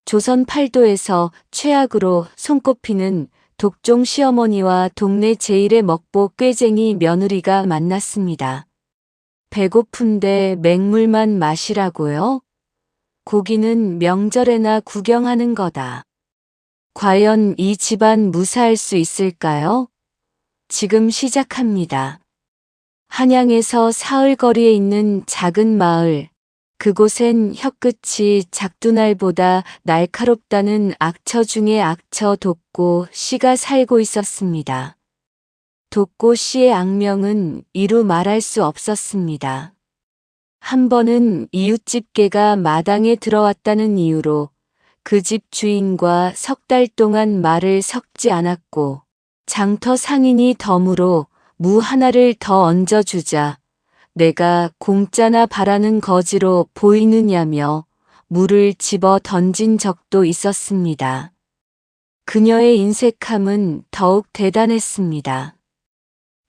조선 팔도에서 최악으로 손꼽히는 독종 시어머니와 동네 제일의 먹보 꾀쟁이 며느리가 만났습니다. 배고픈데 맹물만 마시라고요? 고기는 명절에나 구경하는 거다. 과연 이 집안 무사할 수 있을까요? 지금 시작합니다. 한양에서 사흘거리에 있는 작은 마을, 그곳엔 혀끝이 작두날보다 날카롭다는 악처 중의 악처 독고 씨가 살고 있었습니다. 독고 씨의 악명은 이루 말할 수 없었습니다. 한 번은 이웃집 개가 마당에 들어왔다는 이유로 그 집 주인과 석 달 동안 말을 섞지 않았고 장터 상인이 덤으로 무 하나를 더 얹어주자 내가 공짜나 바라는 거지로 보이느냐며 물을 집어 던진 적도 있었습니다. 그녀의 인색함은 더욱 대단했습니다.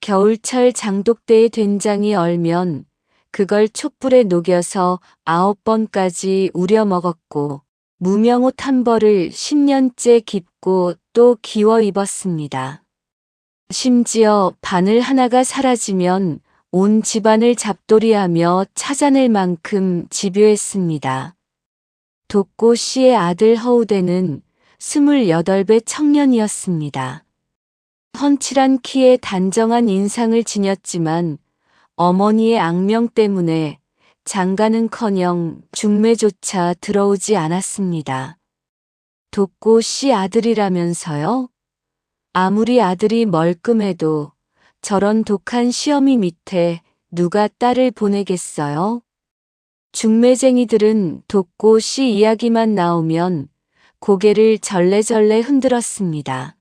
겨울철 장독대의 된장이 얼면 그걸 촛불에 녹여서 9번까지 우려 먹었고 무명옷 한 벌을 10년째 깁고 또 기워 입었습니다. 심지어 바늘 하나가 사라지면 온 집안을 잡돌이하며 찾아낼 만큼 집요했습니다. 독고 씨의 아들 허우대는 28배 청년이었습니다. 훤칠한 키에 단정한 인상을 지녔지만 어머니의 악명 때문에 장가는커녕 중매조차 들어오지 않았습니다. 독고 씨 아들이라면서요? 아무리 아들이 멀끔해도 저런 독한 시어미 밑에 누가 딸을 보내겠어요? 중매쟁이들은 독고 씨 이야기만 나오면 고개를 절레절레 흔들었습니다.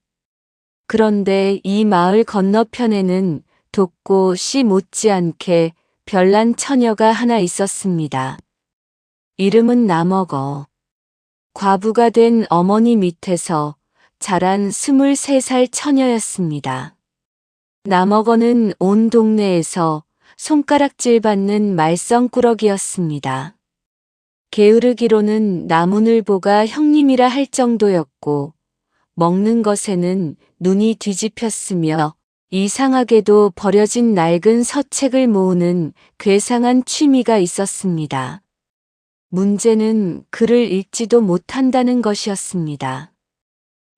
그런데 이 마을 건너편에는 독고 씨 못지않게 별난 처녀가 하나 있었습니다. 이름은 나먹어. 과부가 된 어머니 밑에서 자란 23살 처녀였습니다. 나먹어는 온 동네에서 손가락질 받는 말썽꾸러기였습니다. 게으르기로는 나무늘보가 형님이라 할 정도였고 먹는 것에는 눈이 뒤집혔으며 이상하게도 버려진 낡은 서책을 모으는 괴상한 취미가 있었습니다. 문제는 글을 읽지도 못한다는 것이었습니다.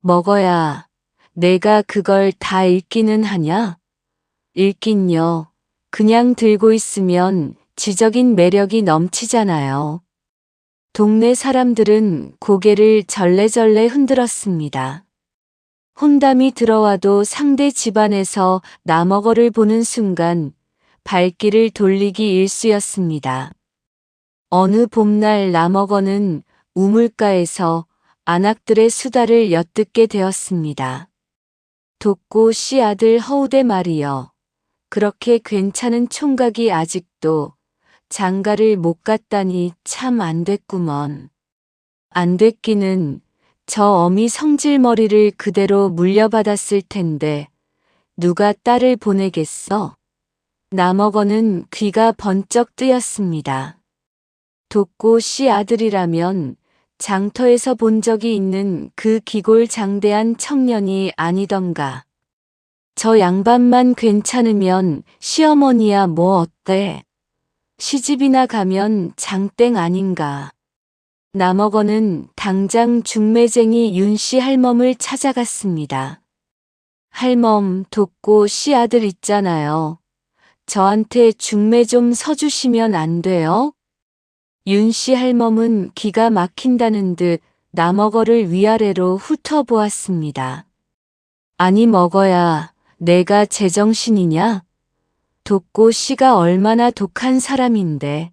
먹어야 내가 그걸 다 읽기는 하냐? 읽긴요. 그냥 들고 있으면 지적인 매력이 넘치잖아요. 동네 사람들은 고개를 절레절레 흔들었습니다. 혼담이 들어와도 상대 집안에서 나먹어를 보는 순간 발길을 돌리기 일쑤였습니다. 어느 봄날 나먹어는 우물가에서 안악들의 수다를 엿듣게 되었습니다. 독고 씨 아들 허우대 말이여. 그렇게 괜찮은 총각이 아직도 장가를 못 갔다니 참 안 됐구먼. 안 됐기는 저 어미 성질머리를 그대로 물려받았을 텐데 누가 딸을 보내겠어? 나먹어는 귀가 번쩍 뜨였습니다. 독고 씨 아들이라면 장터에서 본 적이 있는 그 기골장대한 청년이 아니던가. 저 양반만 괜찮으면 시어머니야 뭐 어때? 시집이나 가면 장땡 아닌가. 나먹어는 당장 중매쟁이 윤씨 할멈을 찾아갔습니다. 할멈, 독고 씨 아들 있잖아요. 저한테 중매 좀 서주시면 안 돼요? 윤씨 할멈은 기가 막힌다는 듯 나먹어를 위아래로 훑어보았습니다. 아니 먹어야 내가 제정신이냐? 독고 씨가 얼마나 독한 사람인데.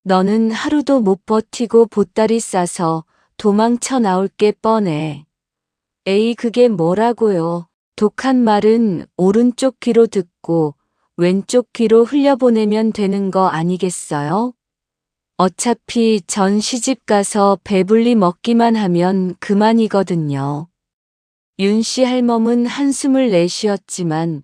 너는 하루도 못 버티고 보따리 싸서 도망쳐 나올 게 뻔해. 에이 그게 뭐라고요. 독한 말은 오른쪽 귀로 듣고 왼쪽 귀로 흘려보내면 되는 거 아니겠어요? 어차피 전 시집 가서 배불리 먹기만 하면 그만이거든요. 윤씨 할멈은 한숨을 내쉬었지만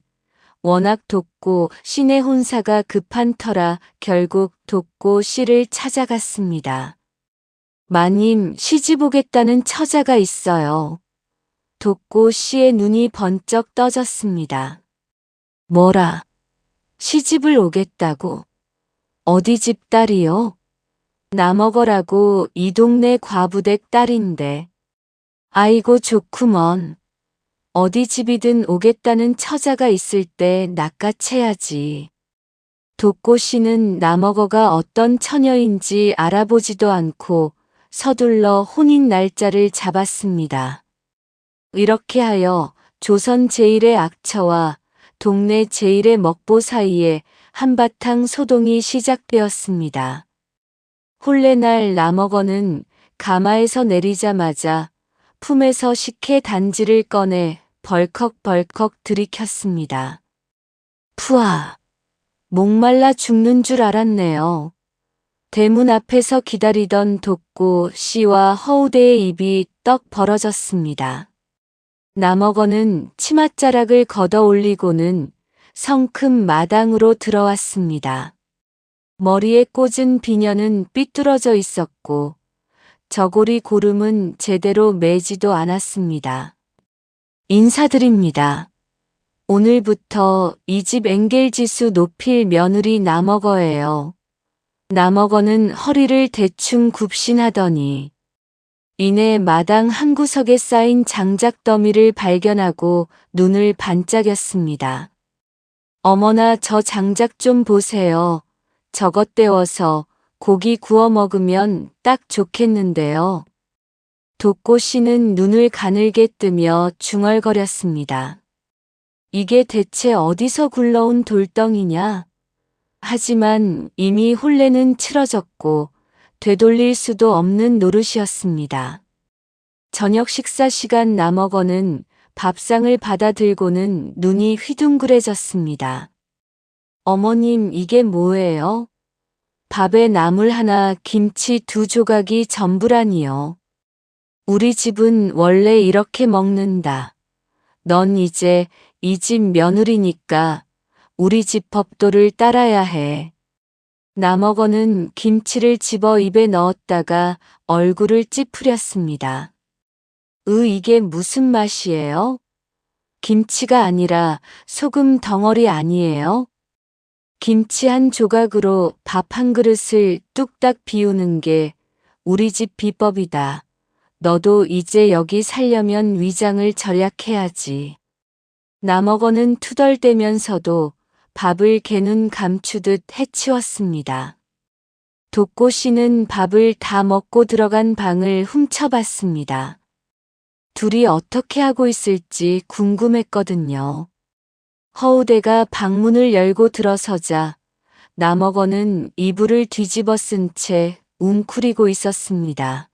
워낙 독고 씨네 혼사가 급한 터라 결국 독고 씨를 찾아갔습니다. 마님, 시집 오겠다는 처자가 있어요. 독고 씨의 눈이 번쩍 떠졌습니다. 뭐라? 시집을 오겠다고? 어디 집 딸이요? 나먹어라고 이 동네 과부댁 딸인데. 아이고 좋구먼. 어디 집이든 오겠다는 처자가 있을 때 낚아채야지. 독고 씨는 나먹어가 어떤 처녀인지 알아보지도 않고 서둘러 혼인 날짜를 잡았습니다. 이렇게 하여 조선 제1의 악처와 동네 제1의 먹보 사이에 한바탕 소동이 시작되었습니다. 혼례날 나먹어는 가마에서 내리자마자 품에서 식혜 단지를 꺼내 벌컥벌컥 들이켰습니다. 푸아, 목말라 죽는 줄 알았네요. 대문 앞에서 기다리던 독고 씨와 허우대의 입이 떡 벌어졌습니다. 나먹어는 치맛자락을 걷어 올리고는 성큼 마당으로 들어왔습니다. 머리에 꽂은 비녀는 삐뚤어져 있었고 저고리 고름은 제대로 매지도 않았습니다. 인사드립니다. 오늘부터 이 집 엥겔지수 높일 며느리 나먹어예요. 나먹어는 허리를 대충 굽신하더니 이내 마당 한 구석에 쌓인 장작 더미를 발견하고 눈을 반짝였습니다. 어머나 저 장작 좀 보세요. 저것 데워서 고기 구워 먹으면 딱 좋겠는데요. 독고 씨는 눈을 가늘게 뜨며 중얼거렸습니다. 이게 대체 어디서 굴러온 돌덩이냐? 하지만 이미 혼례는 치러졌고 되돌릴 수도 없는 노릇이었습니다. 저녁 식사 시간 나먹어는 밥상을 받아들고는 눈이 휘둥그레졌습니다. 어머님, 이게 뭐예요? 밥에 나물 하나, 김치 2조각이 전부라니요. 우리 집은 원래 이렇게 먹는다. 넌 이제 이 집 며느리니까 우리 집 법도를 따라야 해. 나먹어는 김치를 집어 입에 넣었다가 얼굴을 찌푸렸습니다. 이게 무슨 맛이에요? 김치가 아니라 소금 덩어리 아니에요? 김치 한 조각으로 밥 한 그릇을 뚝딱 비우는 게 우리 집 비법이다. 너도 이제 여기 살려면 위장을 절약해야지. 나먹어는 투덜대면서도 밥을 개눈 감추듯 해치웠습니다. 독고 씨는 밥을 다 먹고 들어간 방을 훔쳐봤습니다. 둘이 어떻게 하고 있을지 궁금했거든요. 허우대가 방문을 열고 들어서자 나먹어는 이불을 뒤집어 쓴 채 웅크리고 있었습니다.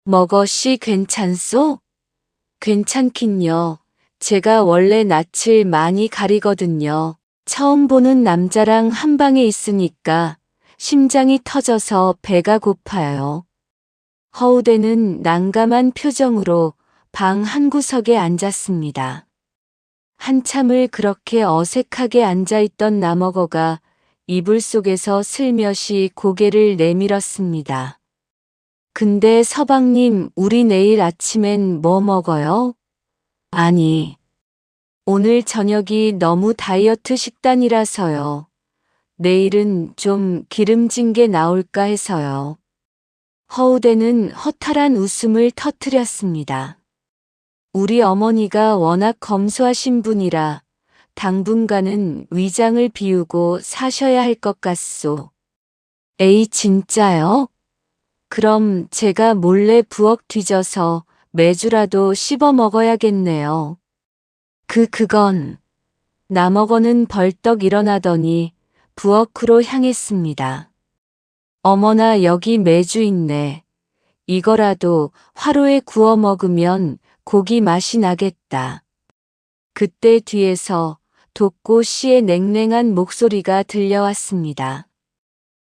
먹어 씨 괜찮소? 괜찮긴요. 제가 원래 낯을 많이 가리거든요. 처음 보는 남자랑 한 방에 있으니까 심장이 터져서 배가 고파요. 허우대는 난감한 표정으로 방 한구석에 앉았습니다. 한참을 그렇게 어색하게 앉아있던 나먹어가 이불 속에서 슬며시 고개를 내밀었습니다. 근데 서방님, 우리 내일 아침엔 뭐 먹어요? 아니, 오늘 저녁이 너무 다이어트 식단이라서요. 내일은 좀 기름진 게 나올까 해서요. 허우대는 허탈한 웃음을 터뜨렸습니다. 우리 어머니가 워낙 검소하신 분이라 당분간은 위장을 비우고 사셔야 할 것 같소. 에이 진짜요? 그럼 제가 몰래 부엌 뒤져서 매주라도 씹어 먹어야겠네요. 그건. 나먹어는 벌떡 일어나더니 부엌으로 향했습니다. 어머나 여기 매주 있네. 이거라도 화로에 구워 먹으면 고기 맛이 나겠다. 그때 뒤에서 독고 씨의 냉랭한 목소리가 들려왔습니다.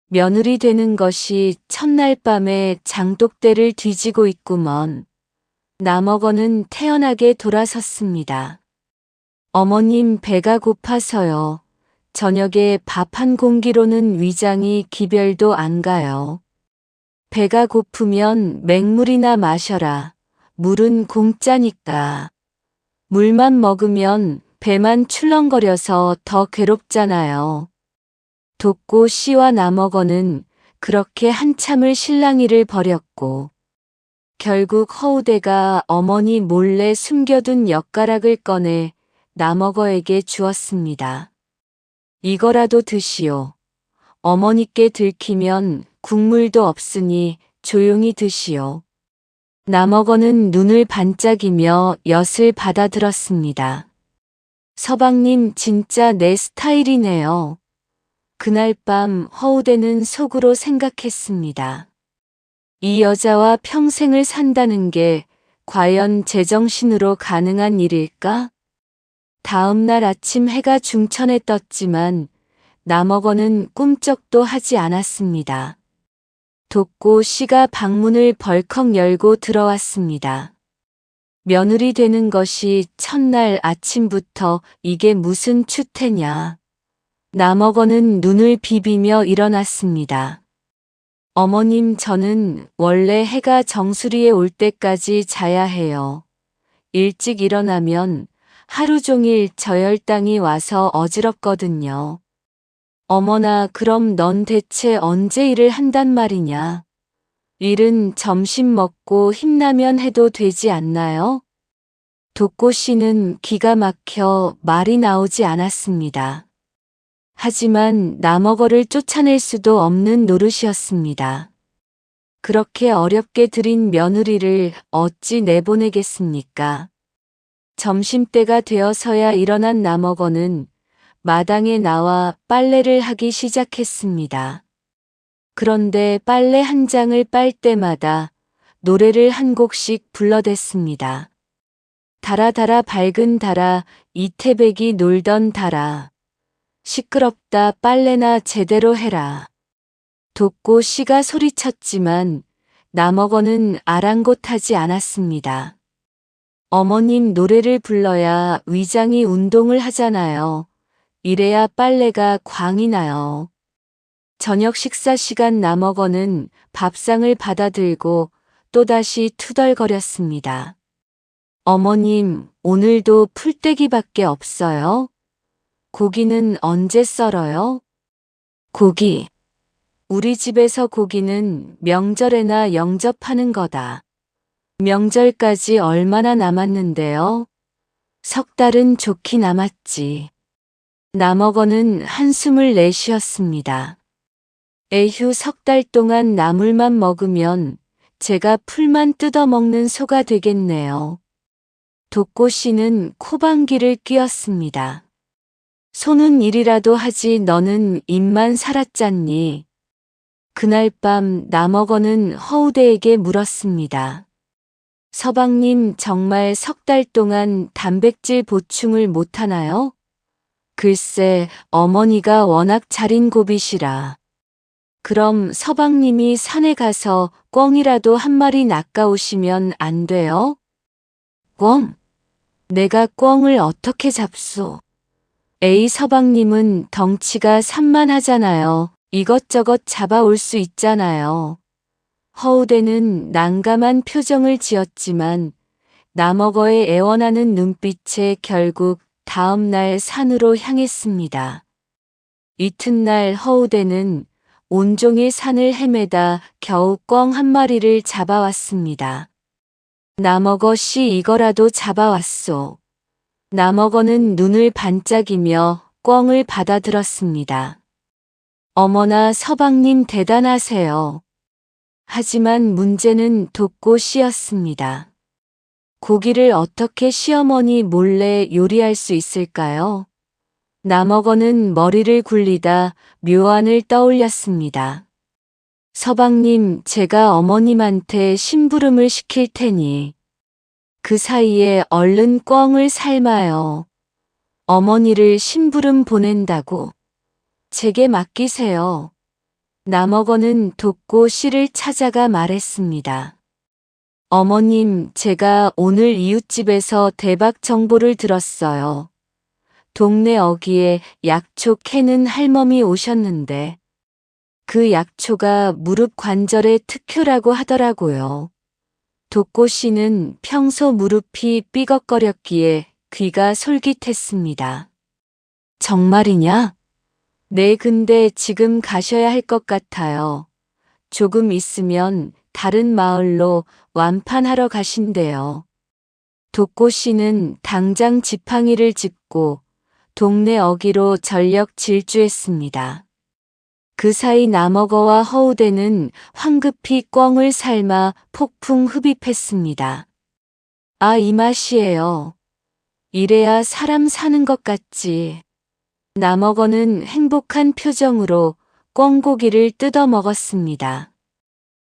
며느리 되는 것이 첫날 밤에 장독대를 뒤지고 있구먼. 나먹어는 태연하게 돌아섰습니다. 어머님 배가 고파서요. 저녁에 밥 한 공기로는 위장이 기별도 안 가요. 배가 고프면 맹물이나 마셔라. 물은 공짜니까. 물만 먹으면 배만 출렁거려서 더 괴롭잖아요. 독고 씨와 남어거는 그렇게 한참을 실랑이를 벌였고 결국 허우대가 어머니 몰래 숨겨둔 엿가락을 꺼내 남어거에게 주었습니다. 이거라도 드시오. 어머니께 들키면 국물도 없으니 조용히 드시오. 남어거는 눈을 반짝이며 엿을 받아들었습니다. 서방님 진짜 내 스타일이네요. 그날 밤 허우대는 속으로 생각했습니다. 이 여자와 평생을 산다는 게 과연 제정신으로 가능한 일일까? 다음 날 아침 해가 중천에 떴지만 남어거는 꿈쩍도 하지 않았습니다. 독고 씨가 방문을 벌컥 열고 들어왔습니다. 며느리 되는 것이 첫날 아침부터 이게 무슨 추태냐. 남어거는 눈을 비비며 일어났습니다. 어머님, 저는 원래 해가 정수리에 올 때까지 자야 해요. 일찍 일어나면 하루 종일 저혈당이 와서 어지럽거든요. 어머나, 그럼 넌 대체 언제 일을 한단 말이냐? 일은 점심 먹고 힘나면 해도 되지 않나요? 독고 씨는 기가 막혀 말이 나오지 않았습니다. 하지만 남어거를 쫓아낼 수도 없는 노릇이었습니다. 그렇게 어렵게 들인 며느리를 어찌 내보내겠습니까? 점심때가 되어서야 일어난 남어거는 마당에 나와 빨래를 하기 시작했습니다. 그런데 빨래 한 장을 빨 때마다 노래를 한 곡씩 불러댔습니다. 달아 달아 밝은 달아 이태백이 놀던 달아 시끄럽다 빨래나 제대로 해라. 독고 씨가 소리쳤지만 남어거는 아랑곳하지 않았습니다. 어머님, 노래를 불러야 위장이 운동을 하잖아요. 이래야 빨래가 광이 나요. 저녁 식사 시간 남어거는 밥상을 받아들고 또다시 투덜거렸습니다. 어머님, 오늘도 풀떼기밖에 없어요? 고기는 언제 썰어요? 고기. 우리 집에서 고기는 명절에나 영접하는 거다. 명절까지 얼마나 남았는데요? 석 달은 좋게 남았지. 남어거는 한숨을 내쉬었습니다. 에휴, 석 달 동안 나물만 먹으면 제가 풀만 뜯어먹는 소가 되겠네요. 독고 씨는 코방귀를 뀌었습니다. 소는 일이라도 하지 너는 입만 살았잖니. 그날 밤 남어거는 허우대에게 물었습니다. 서방님, 정말 석 달 동안 단백질 보충을 못하나요? 글쎄, 어머니가 워낙 자린고비시라. 그럼 서방님이 산에 가서 꿩이라도 한 마리 낚아오시면 안 돼요? 꿩? 내가 꿩을 어떻게 잡소? 에이, 서방님은 덩치가 산만하잖아요. 이것저것 잡아올 수 있잖아요. 허우대는 난감한 표정을 지었지만 남어거의 애원하는 눈빛에 결국 다음 날 산으로 향했습니다. 이튿날 허우대는 온종일 산을 헤매다 겨우 꿩 한 마리를 잡아왔습니다. 남어거 씨, 이거라도 잡아왔소. 남어거는 눈을 반짝이며 꿩을 받아들었습니다. 어머나, 서방님 대단하세요. 하지만 문제는 독고 씨였습니다. 고기를 어떻게 시어머니 몰래 요리할 수 있을까요? 남어거는 머리를 굴리다 묘안을 떠올렸습니다. 서방님, 제가 어머님한테 심부름을 시킬 테니 그 사이에 얼른 꿩을 삶아요. 어머니를 심부름 보낸다고. 제게 맡기세요. 남어거는 독고 씨를 찾아가 말했습니다. 어머님, 제가 오늘 이웃집에서 대박 정보를 들었어요. 동네 어귀에 약초 캐는 할멈이 오셨는데 그 약초가 무릎 관절에 특효라고 하더라고요. 독고 씨는 평소 무릎이 삐걱거렸기에 귀가 솔깃했습니다. 정말이냐? 네, 근데 지금 가셔야 할 것 같아요. 조금 있으면 다른 마을로 완판하러 가신대요. 독고 씨는 당장 지팡이를 짚고 동네 어귀로 전력 질주했습니다. 그 사이 남어거와 허우대는 황급히 꿩을 삶아 폭풍 흡입했습니다. 아, 이 맛이에요. 이래야 사람 사는 것 같지. 남어거는 행복한 표정으로 꿩고기를 뜯어 먹었습니다.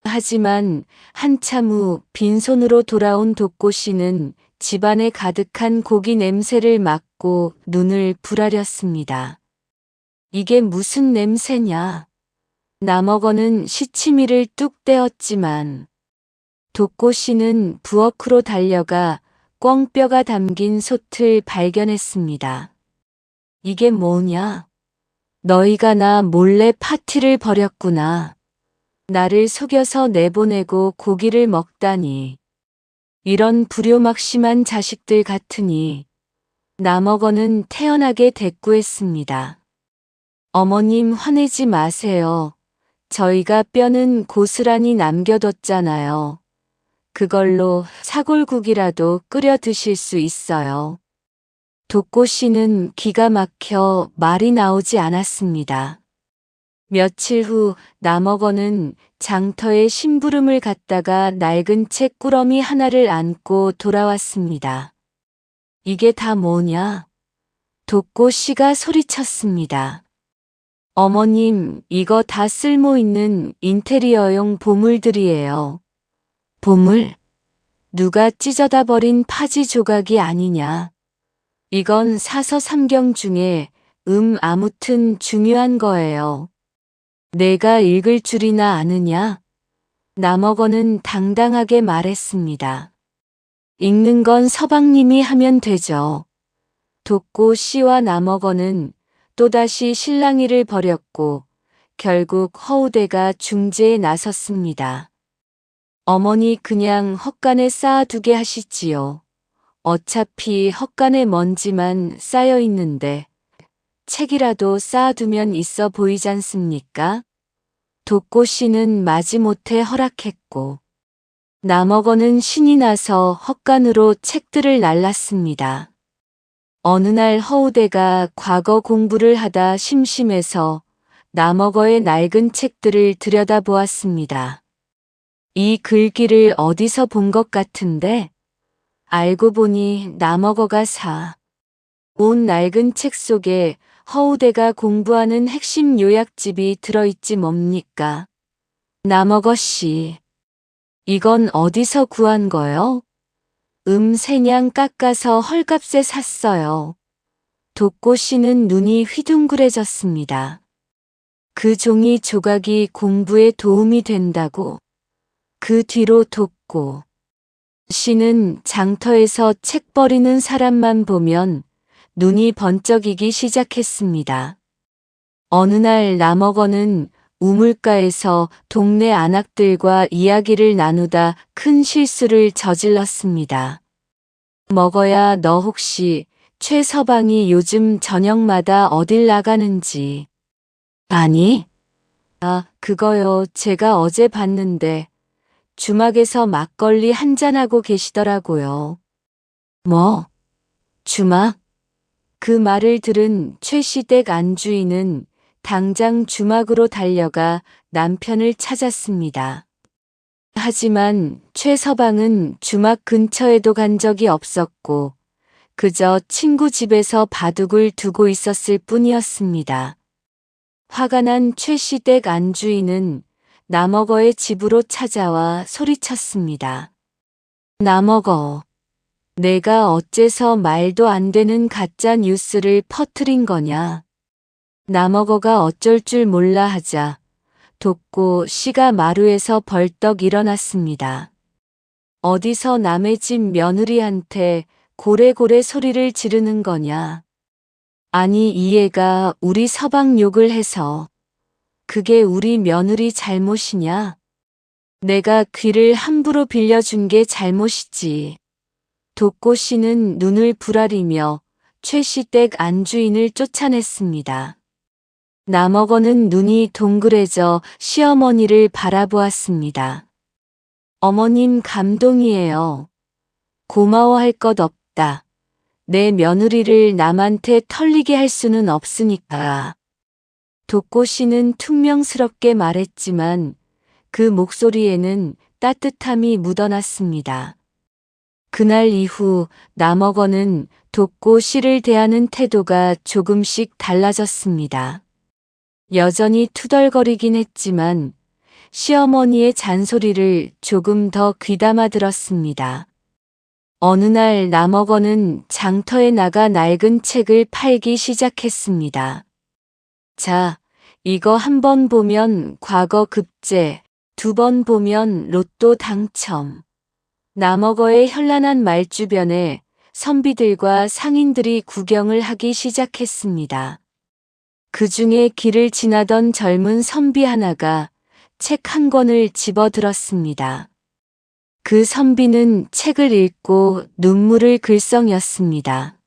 하지만 한참 후 빈손으로 돌아온 독고 씨는 집안에 가득한 고기 냄새를 맡고 눈을 부라렸습니다. 이게 무슨 냄새냐? 남어거는 시치미를 뚝 떼었지만 독고 씨는 부엌으로 달려가 꿩뼈가 담긴 솥을 발견했습니다. 이게 뭐냐? 너희가 나 몰래 파티를 벌였구나. 나를 속여서 내보내고 고기를 먹다니. 이런 불효막심한 자식들 같으니. 남어거는 태연하게 대꾸했습니다. 어머님, 화내지 마세요. 저희가 뼈는 고스란히 남겨뒀잖아요. 그걸로 사골국이라도 끓여 드실 수 있어요. 독고 씨는 기가 막혀 말이 나오지 않았습니다. 며칠 후 남어거는 장터에 심부름을 갔다가 낡은 책 꾸러미 하나를 안고 돌아왔습니다. 이게 다 뭐냐? 독고 씨가 소리쳤습니다. 어머님, 이거 다 쓸모 있는 인테리어용 보물들이에요. 보물? 누가 찢어다 버린 파지 조각이 아니냐. 이건 사서 삼경 중에 아무튼 중요한 거예요. 내가 읽을 줄이나 아느냐? 남어거는 당당하게 말했습니다. 읽는 건 서방님이 하면 되죠. 독고 씨와 남어거는 또다시 실랑이를 벌였고 결국 허우대가 중재에 나섰습니다. 어머니, 그냥 헛간에 쌓아두게 하시지요. 어차피 헛간에 먼지만 쌓여 있는데 책이라도 쌓아두면 있어 보이잖습니까? 독고 씨는 마지못해 허락했고 남어거는 신이 나서 헛간으로 책들을 날랐습니다. 어느 날 허우대가 과거 공부를 하다 심심해서 남어거의 낡은 책들을 들여다보았습니다. 이 글귀를 어디서 본 것 같은데? 알고 보니 남어거가 온 낡은 책 속에 허우대가 공부하는 핵심 요약집이 들어있지 뭡니까? 남어거 씨, 이건 어디서 구한 거요? 새냥 깎아서 헐값에 샀어요. 독고 씨는 눈이 휘둥그레졌습니다. 그 종이 조각이 공부에 도움이 된다고. 그 뒤로 독고 씨는 장터에서 책 버리는 사람만 보면 눈이 번쩍이기 시작했습니다. 어느 날 남어거는 우물가에서 동네 안악들과 이야기를 나누다 큰 실수를 저질렀습니다. 먹어야, 너 혹시 최 서방이 요즘 저녁마다 어딜 나가는지. 아니? 아, 그거요. 제가 어제 봤는데 주막에서 막걸리 한잔하고 계시더라고요. 뭐? 주막? 그 말을 들은 최시댁 안주인은 당장 주막으로 달려가 남편을 찾았습니다. 하지만 최 서방은 주막 근처에도 간 적이 없었고 그저 친구 집에서 바둑을 두고 있었을 뿐이었습니다. 화가 난 최시댁 안주인은 남어거의 집으로 찾아와 소리쳤습니다. 남어거, 내가 어째서 말도 안 되는 가짜 뉴스를 퍼뜨린 거냐. 남어거가 어쩔 줄 몰라 하자 독고 씨가 마루에서 벌떡 일어났습니다. 어디서 남의 집 며느리한테 고래고래 소리를 지르는 거냐. 아니, 이 애가 우리 서방 욕을 해서 그게 우리 며느리 잘못이냐? 내가 귀를 함부로 빌려준 게 잘못이지. 독고 씨는 눈을 부라리며 최씨 댁 안주인을 쫓아냈습니다. 남어거는 눈이 동그래져 시어머니를 바라보았습니다. 어머님 감동이에요. 고마워할 것 없다. 내 며느리를 남한테 털리게 할 수는 없으니까. 독고 씨는 퉁명스럽게 말했지만 그 목소리에는 따뜻함이 묻어났습니다. 그날 이후 남어거는 독고 씨를 대하는 태도가 조금씩 달라졌습니다. 여전히 투덜거리긴 했지만 시어머니의 잔소리를 조금 더 귀담아 들었습니다. 어느 날 남어거는 장터에 나가 낡은 책을 팔기 시작했습니다. 자, 이거 한 번 보면 과거 급제, 2번 보면 로또 당첨. 남어거의 현란한 말 주변에 선비들과 상인들이 구경을 하기 시작했습니다. 그 중에 길을 지나던 젊은 선비 하나가 책 한 권을 집어들었습니다. 그 선비는 책을 읽고 눈물을 글썽였습니다.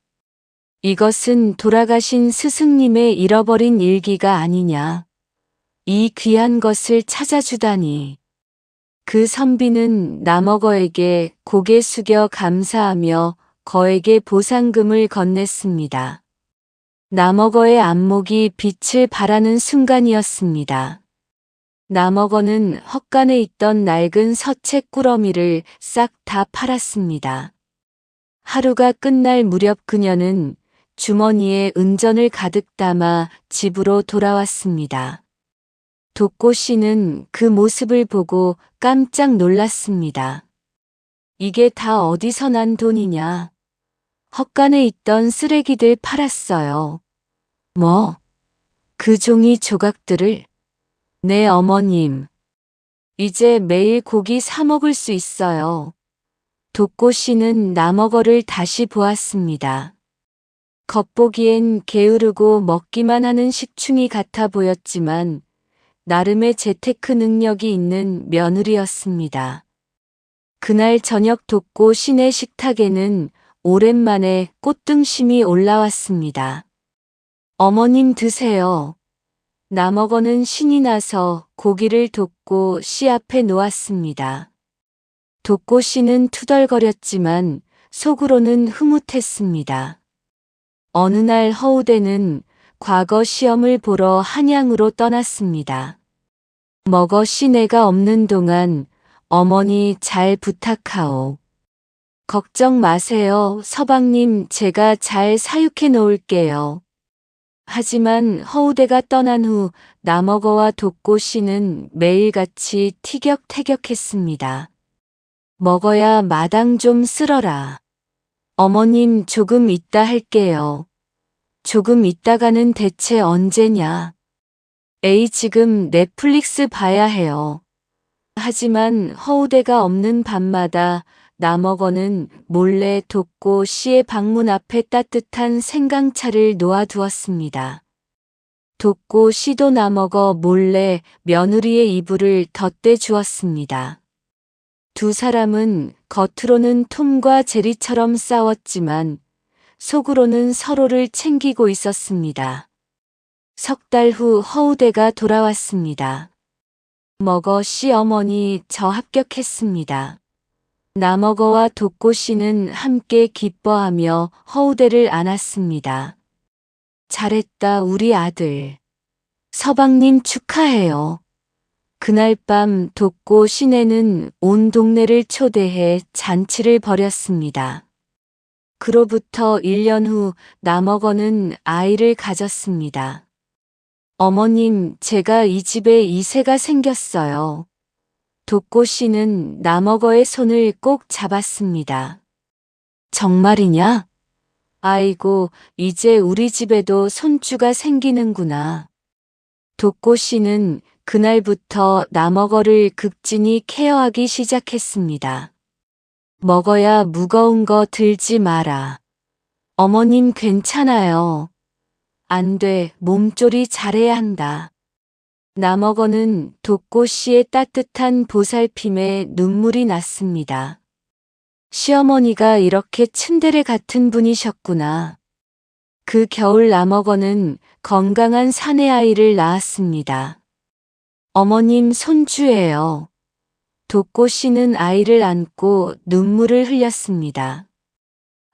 이것은 돌아가신 스승님의 잃어버린 일기가 아니냐. 이 귀한 것을 찾아주다니. 그 선비는 남어거에게 고개 숙여 감사하며 거에게 보상금을 건넸습니다. 남어거의 안목이 빛을 발하는 순간이었습니다. 남어거는 헛간에 있던 낡은 서책 꾸러미를 싹 다 팔았습니다. 하루가 끝날 무렵 그녀는 주머니에 은전을 가득 담아 집으로 돌아왔습니다. 독고 씨는 그 모습을 보고 깜짝 놀랐습니다. 이게 다 어디서 난 돈이냐? 헛간에 있던 쓰레기들 팔았어요. 뭐? 그 종이 조각들을? 네, 어머님. 이제 매일 고기 사 먹을 수 있어요. 독고 씨는 남어거를 다시 보았습니다. 겉보기엔 게으르고 먹기만 하는 식충이 같아 보였지만 나름의 재테크 능력이 있는 며느리였습니다. 그날 저녁 독고 씨네 식탁에는 오랜만에 꽃등심이 올라왔습니다. 어머님 드세요. 남어거는 신이 나서 고기를 독고 씨 앞에 놓았습니다. 독고 씨는 투덜거렸지만 속으로는 흐뭇했습니다. 어느 날 허우대는 과거 시험을 보러 한양으로 떠났습니다. 먹어 시내가 없는 동안 어머니 잘 부탁하오. 걱정 마세요, 서방님. 제가 잘 사육해 놓을게요. 하지만 허우대가 떠난 후 남어거와 독고 씨는 매일같이 티격태격했습니다. 먹어야 마당 좀 쓸어라. 어머님 조금 이따 할게요. 조금 있다가는 대체 언제냐? 에이 지금 넷플릭스 봐야 해요. 하지만 허우대가 없는 밤마다 남어거는 몰래 독고 씨의 방문 앞에 따뜻한 생강차를 놓아두었습니다. 독고 씨도 남어거 몰래 며느리의 이불을 덧대 주었습니다. 두 사람은 겉으로는 톰과 제리처럼 싸웠지만 속으로는 서로를 챙기고 있었습니다. 석 달 후 허우대가 돌아왔습니다. 먹어 씨 어머니 저 합격했습니다. 남어거와 독고 씨는 함께 기뻐하며 허우대를 안았습니다. 잘했다 우리 아들. 서방님 축하해요. 그날 밤 독고 시내는 온 동네를 초대해 잔치를 벌였습니다. 그로부터 1년 후 남어거는 아이를 가졌습니다. 어머님, 제가 이 집에 이세가 생겼어요. 독고 씨는 남어거의 손을 꼭 잡았습니다. 정말이냐? 아이고, 이제 우리 집에도 손주가 생기는구나. 독고 씨는 그날부터 남어거를 극진히 케어하기 시작했습니다. 먹어야 무거운 거 들지 마라. 어머님 괜찮아요. 안 돼, 몸조리 잘해야 한다. 남어거는 독고 씨의 따뜻한 보살핌에 눈물이 났습니다. 시어머니가 이렇게 츤데레 같은 분이셨구나. 그 겨울 남어거는 건강한 사내 아이를 낳았습니다. 어머님 손주예요. 독고 씨는 아이를 안고 눈물을 흘렸습니다.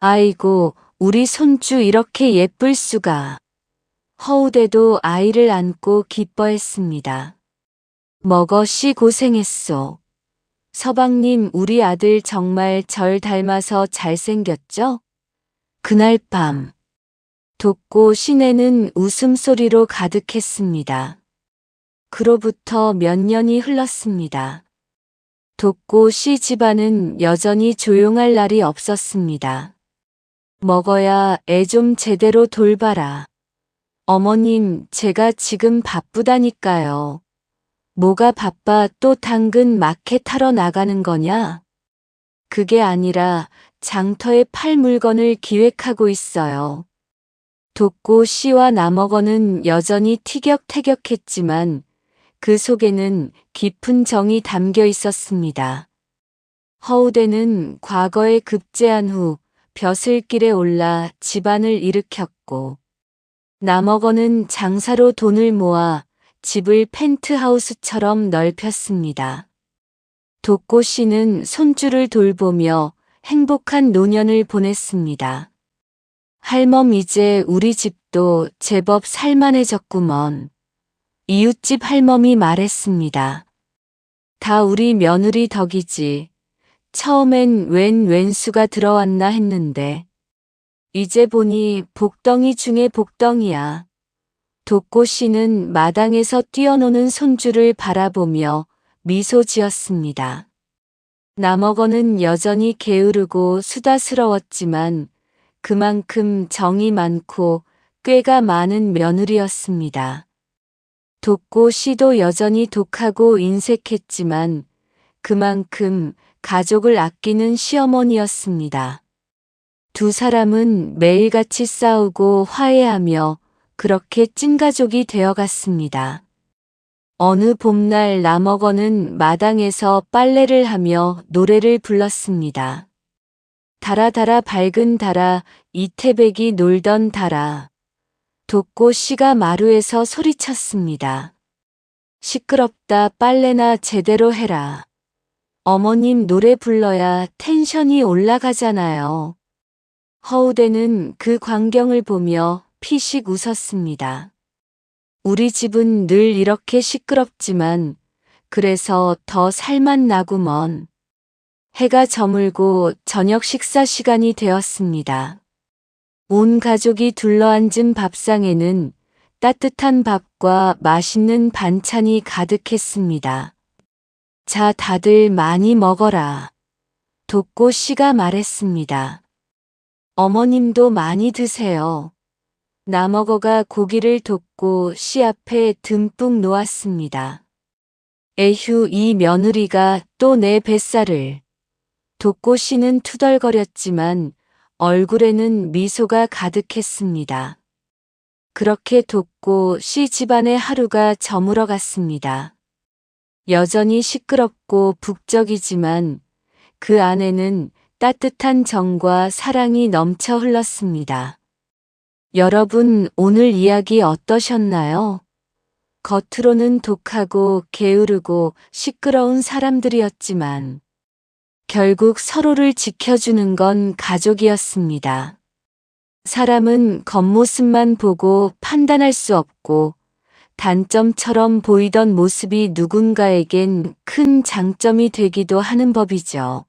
아이고, 우리 손주 이렇게 예쁠 수가. 허우대도 아이를 안고 기뻐했습니다. 먹어 씨 고생했소. 서방님 우리 아들 정말 절 닮아서 잘생겼죠? 그날 밤 독고 시내는 웃음소리로 가득했습니다. 그로부터 몇 년이 흘렀습니다. 독고 씨 집안은 여전히 조용할 날이 없었습니다. 먹어야 애 좀 제대로 돌봐라. 어머님, 제가 지금 바쁘다니까요. 뭐가 바빠 또 당근 마켓 하러 나가는 거냐? 그게 아니라 장터에 팔 물건을 기획하고 있어요. 독고 씨와 남어거는 여전히 티격태격했지만 그 속에는 깊은 정이 담겨 있었습니다. 허우대는 과거에 급제한 후 벼슬길에 올라 집안을 일으켰고 남어거는 장사로 돈을 모아 집을 펜트하우스처럼 넓혔습니다. 독고 씨는 손주를 돌보며 행복한 노년을 보냈습니다. 할멈 이제 우리 집도 제법 살만해졌구먼. 이웃집 할멈이 말했습니다. 다 우리 며느리 덕이지. 처음엔 웬 웬수가 들어왔나 했는데 이제 보니 복덩이 중에 복덩이야. 독고 씨는 마당에서 뛰어노는 손주를 바라보며 미소 지었습니다. 남어거는 여전히 게으르고 수다스러웠지만 그만큼 정이 많고 꾀가 많은 며느리였습니다. 독고 씨도 여전히 독하고 인색했지만 그만큼 가족을 아끼는 시어머니였습니다. 두 사람은 매일같이 싸우고 화해하며 그렇게 찐가족이 되어갔습니다. 어느 봄날 남어거는 마당에서 빨래를 하며 노래를 불렀습니다. 달아 달아 밝은 달아 이태백이 놀던 달아. 독고 씨가 마루에서 소리쳤습니다. 시끄럽다 빨래나 제대로 해라. 어머님 노래 불러야 텐션이 올라가잖아요. 허우대는 그 광경을 보며 피식 웃었습니다. 우리 집은 늘 이렇게 시끄럽지만 그래서 더 살맛 나구먼. 해가 저물고 저녁 식사 시간이 되었습니다. 온 가족이 둘러앉은 밥상에는 따뜻한 밥과 맛있는 반찬이 가득했습니다. 자, 다들 많이 먹어라. 독고 씨가 말했습니다. 어머님도 많이 드세요. 남어거가 고기를 독고 씨 앞에 듬뿍 놓았습니다. 에휴, 이 며느리가 또 내 뱃살을. 독고 씨는 투덜거렸지만 얼굴에는 미소가 가득했습니다. 그렇게 독고 씨 집안의 하루가 저물어 갔습니다. 여전히 시끄럽고 북적이지만 그 안에는 따뜻한 정과 사랑이 넘쳐 흘렀습니다. 여러분, 오늘 이야기 어떠셨나요? 겉으로는 독하고 게으르고 시끄러운 사람들이었지만 결국 서로를 지켜주는 건 가족이었습니다. 사람은 겉모습만 보고 판단할 수 없고 단점처럼 보이던 모습이 누군가에겐 큰 장점이 되기도 하는 법이죠.